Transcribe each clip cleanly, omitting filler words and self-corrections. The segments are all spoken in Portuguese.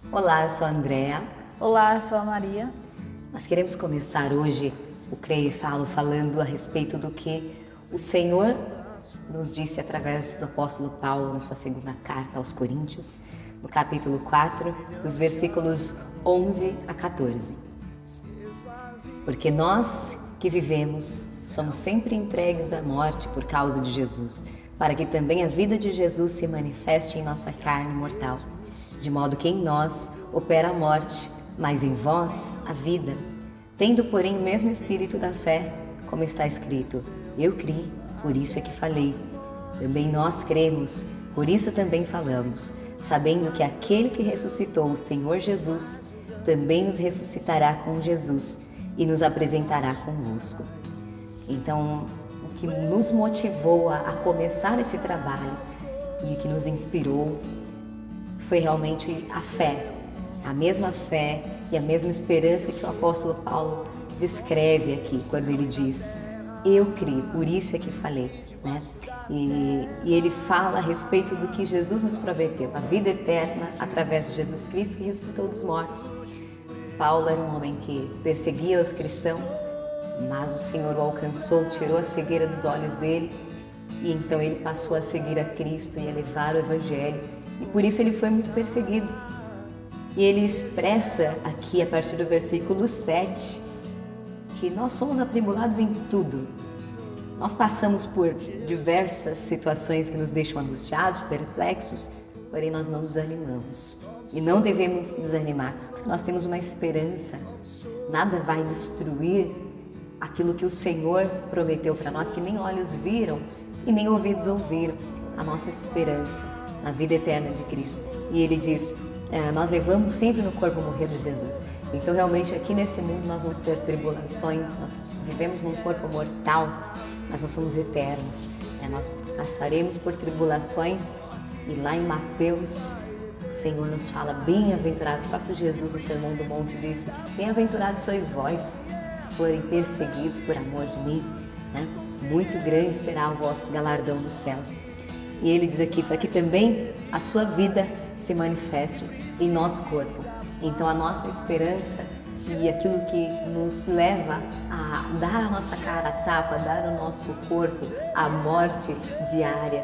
Olá, eu sou a Andrea. Olá, eu sou a Maria. Nós queremos começar hoje o Creio e Falo falando a respeito do que o Senhor nos disse através do apóstolo Paulo na sua segunda carta aos Coríntios, no capítulo 4, dos versículos 11 a 14. Porque nós que vivemos somos sempre entregues à morte por causa de Jesus, para que também a vida de Jesus se manifeste em nossa carne mortal. De modo que em nós opera a morte, mas em vós a vida. Tendo, porém, o mesmo espírito da fé, como está escrito: eu criei, por isso é que falei. Também nós cremos, por isso também falamos, sabendo que aquele que ressuscitou o Senhor Jesus, também nos ressuscitará com Jesus e nos apresentará convosco. Então, o que nos motivou a começar esse trabalho e o que nos inspirou foi realmente a fé, a mesma fé e a mesma esperança que o apóstolo Paulo descreve aqui, quando ele diz: eu criei, por isso é que falei, né? E ele fala a respeito do que Jesus nos prometeu, a vida eterna através de Jesus Cristo que ressuscitou dos mortos. Paulo era um homem que perseguia os cristãos, mas o Senhor o alcançou, tirou a cegueira dos olhos dele, e então ele passou a seguir a Cristo e a levar o Evangelho, e por isso ele foi muito perseguido. E ele expressa aqui, a partir do versículo 7, que nós somos atribulados em tudo. Nós passamos por diversas situações que nos deixam angustiados, perplexos, porém nós não desanimamos. E não devemos desanimar, porque nós temos uma esperança. Nada vai destruir aquilo que o Senhor prometeu para nós, que nem olhos viram e nem ouvidos ouviram, a nossa esperança na vida eterna de Cristo. E ele diz: nós levamos sempre no corpo morrer de Jesus. Então realmente aqui nesse mundo nós vamos ter tribulações, nós vivemos num corpo mortal, mas nós somos eternos. Nós passaremos por tribulações, e lá em Mateus o Senhor nos fala: bem-aventurado, o próprio Jesus no Sermão do Monte disse: bem-aventurados sois vós, se forem perseguidos por amor de mim, né? Muito grande será o vosso galardão nos céus. E ele diz aqui: para que também a sua vida se manifeste em nosso corpo. Então a nossa esperança e aquilo que nos leva a dar a nossa cara a tapa, a dar o nosso corpo à morte diária,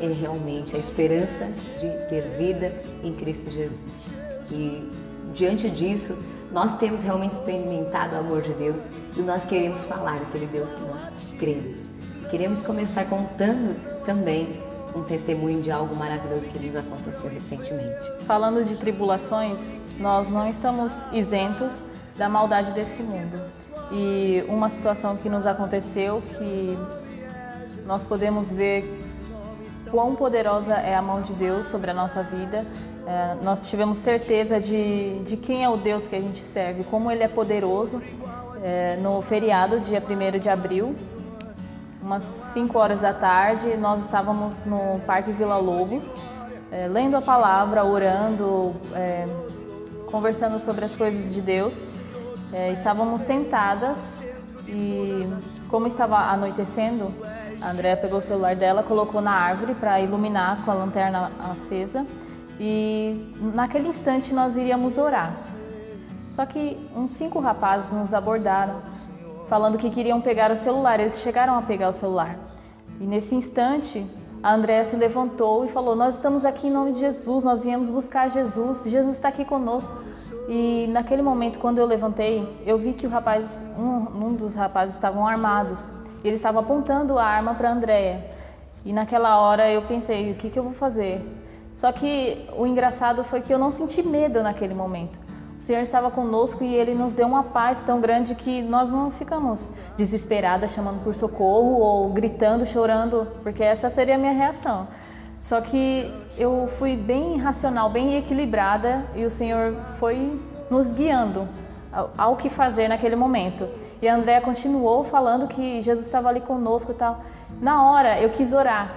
é realmente a esperança de ter vida em Cristo Jesus. E diante disso, nós temos realmente experimentado o amor de Deus e nós queremos falar daquele Deus que nós cremos. Queremos começar contando também um testemunho de algo maravilhoso que nos aconteceu recentemente. Falando de tribulações, nós não estamos isentos da maldade desse mundo. E uma situação que nos aconteceu, que nós podemos ver quão poderosa é a mão de Deus sobre a nossa vida. Nós tivemos certeza de quem é o Deus que a gente serve, como Ele é poderoso. No feriado, dia 1º de abril, umas 5 horas da tarde, nós estávamos no Parque Vila Lobos, lendo a palavra, orando, conversando sobre as coisas de Deus. Estávamos sentadas e, como estava anoitecendo, a Andrea pegou o celular dela, colocou na árvore para iluminar com a lanterna acesa, e naquele instante nós iríamos orar. Só que uns 5 rapazes nos abordaram, falando que queriam pegar o celular. Eles chegaram a pegar o celular. E nesse instante, a Andrea se levantou e falou: nós estamos aqui em nome de Jesus, nós viemos buscar Jesus, Jesus está aqui conosco. E naquele momento, quando eu levantei, eu vi que um dos rapazes estavam armados. E ele estava apontando a arma para a Andrea. E naquela hora eu pensei: o que eu vou fazer? Só que o engraçado foi que eu não senti medo naquele momento. O Senhor estava conosco e Ele nos deu uma paz tão grande que nós não ficamos desesperadas, chamando por socorro ou gritando, chorando, porque essa seria a minha reação. Só que eu fui bem racional, bem equilibrada, e o Senhor foi nos guiando ao que fazer naquele momento. E a Andrea continuou falando que Jesus estava ali conosco e tal. Na hora eu quis orar,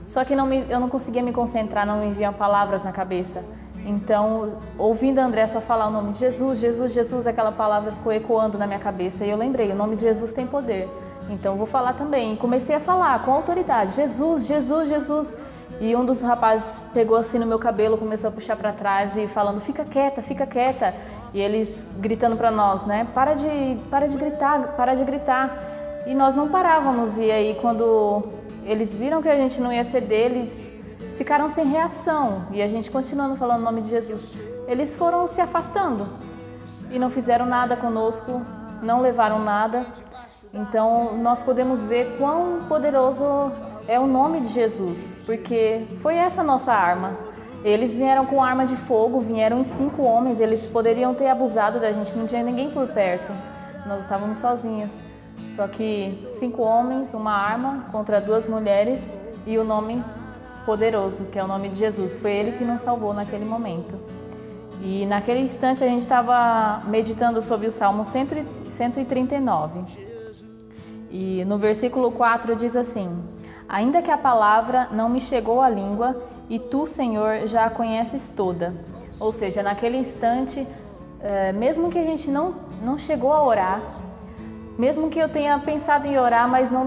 só que eu não conseguia me concentrar, não me vinham palavras na cabeça. Então, ouvindo a Andrea só falar o nome de Jesus, Jesus, Jesus, aquela palavra ficou ecoando na minha cabeça. E eu lembrei: o nome de Jesus tem poder, então eu vou falar também. E comecei a falar com autoridade: Jesus, Jesus, Jesus. E um dos rapazes pegou assim no meu cabelo, começou a puxar para trás e falando, fica quieta, fica quieta. E eles gritando para nós, né, para de gritar, para de gritar. E nós não parávamos. E aí quando eles viram que a gente não ia ceder, eles ficaram sem reação. E a gente continuando falando o nome de Jesus. Eles foram se afastando e não fizeram nada conosco, não levaram nada. Então nós podemos ver quão poderoso é o nome de Jesus, porque foi essa a nossa arma. Eles vieram com arma de fogo, vieram em 5 homens, eles poderiam ter abusado da gente, não tinha ninguém por perto, nós estávamos sozinhos. Só que 5 homens, uma arma contra 2 mulheres e o nome poderoso, que é o nome de Jesus. Foi Ele que nos salvou naquele momento. E naquele instante a gente estava meditando sobre o Salmo 139. E no versículo 4 diz assim: ainda que a palavra não me chegou à língua, e tu, Senhor, já a conheces toda. Ou seja, naquele instante, mesmo que a gente não chegou a orar, mesmo que eu tenha pensado em orar, mas não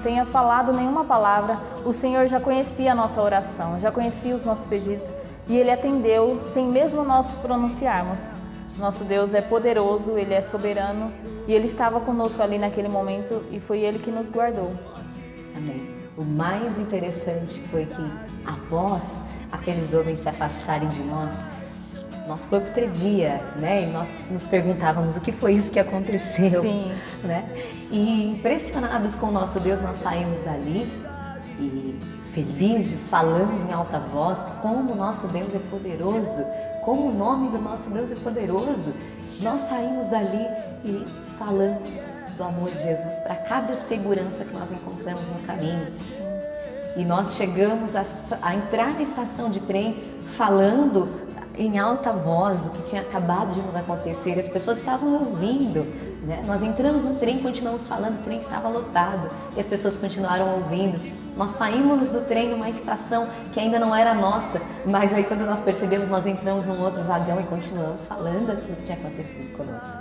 tenha falado nenhuma palavra, o Senhor já conhecia a nossa oração, já conhecia os nossos pedidos, e Ele atendeu sem mesmo nós pronunciarmos. Nosso Deus é poderoso, Ele é soberano, e Ele estava conosco ali naquele momento, e foi Ele que nos guardou. Amém. O mais interessante foi que, após aqueles homens se afastarem de nós, nosso corpo tremia, né? E nós nos perguntávamos o que foi isso que aconteceu. Sim. Né? E impressionados com o nosso Deus, nós saímos dali e felizes, falando em alta voz como o nosso Deus é poderoso, como o nome do nosso Deus é poderoso. Nós saímos dali e falamos do amor de Jesus para cada segurança que nós encontramos no caminho. E nós chegamos a entrar na estação de trem falando em alta voz do que tinha acabado de nos acontecer. As pessoas estavam ouvindo, né? Nós entramos no trem, continuamos falando, o trem estava lotado e as pessoas continuaram ouvindo. Nós saímos do trem numa estação que ainda não era nossa, mas aí quando nós percebemos, nós entramos num outro vagão e continuamos falando do que tinha acontecido conosco.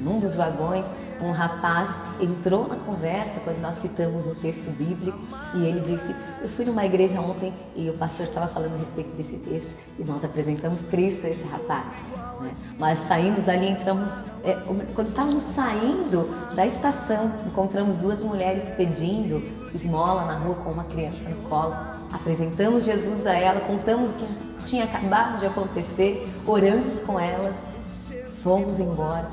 Num dos vagões, um rapaz entrou na conversa quando nós citamos um texto bíblico e ele disse: eu fui numa igreja ontem e o pastor estava falando a respeito desse texto e nós apresentamos Cristo a esse rapaz. Né? Nós saímos dali, entramos, quando estávamos saindo da estação, encontramos 2 mulheres pedindo esmola na rua com uma criança no colo. Apresentamos Jesus a ela, contamos o que tinha acabado de acontecer, oramos com elas, fomos embora.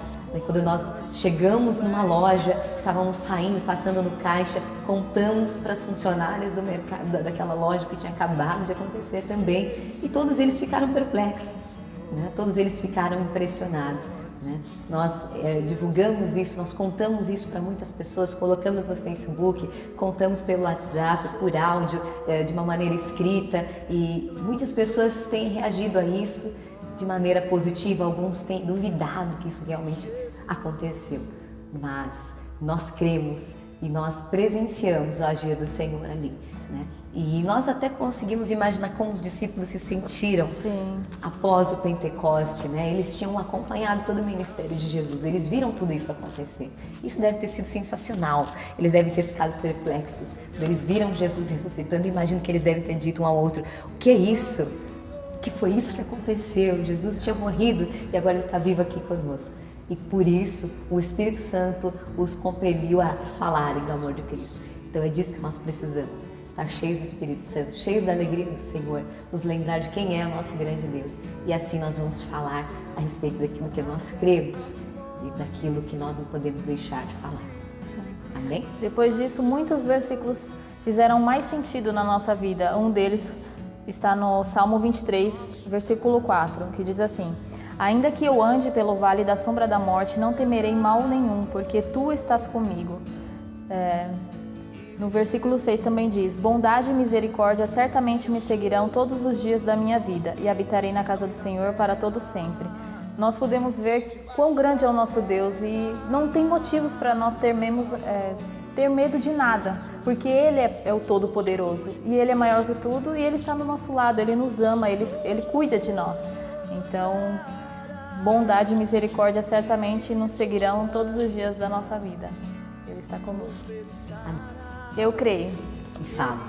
Quando nós chegamos numa loja, estávamos saindo, passando no caixa, contamos para as funcionárias do mercado, daquela loja que tinha acabado de acontecer também. E todos eles ficaram perplexos, né? Todos eles ficaram impressionados. Né? Nós divulgamos isso, nós contamos isso para muitas pessoas, colocamos no Facebook, contamos pelo WhatsApp, por áudio, de uma maneira escrita. E muitas pessoas têm reagido a isso de maneira positiva, alguns têm duvidado que isso realmente aconteceu, mas nós cremos e nós presenciamos o agir do Senhor ali, né? E nós até conseguimos imaginar como os discípulos se sentiram. Sim. Após o Pentecoste, né? Eles tinham acompanhado todo o ministério de Jesus, eles viram tudo isso acontecer. Isso deve ter sido sensacional, eles devem ter ficado perplexos. Eles viram Jesus ressuscitando e imagino que eles devem ter dito um ao outro: o que é isso? O que foi isso que aconteceu? Jesus tinha morrido e agora Ele está vivo aqui conosco. E por isso o Espírito Santo os compeliu a falarem do amor de Cristo. Então é disso que nós precisamos, estar cheios do Espírito Santo, cheios da alegria do Senhor, nos lembrar de quem é o nosso grande Deus. E assim nós vamos falar a respeito daquilo que nós cremos e daquilo que nós não podemos deixar de falar. Sim. Amém? Depois disso, muitos versículos fizeram mais sentido na nossa vida. Um deles está no Salmo 23, versículo 4, que diz assim: ainda que eu ande pelo vale da sombra da morte, não temerei mal nenhum, porque tu estás comigo. No versículo 6 também diz: bondade e misericórdia certamente me seguirão todos os dias da minha vida, e habitarei na casa do Senhor para todo sempre. Nós podemos ver quão grande é o nosso Deus e não tem motivos para nós ter medo de nada, porque Ele é o Todo-Poderoso e Ele é maior que tudo e Ele está do nosso lado, Ele nos ama, Ele cuida de nós. Então, bondade e misericórdia certamente nos seguirão todos os dias da nossa vida. Ele está conosco. Eu creio. E fala.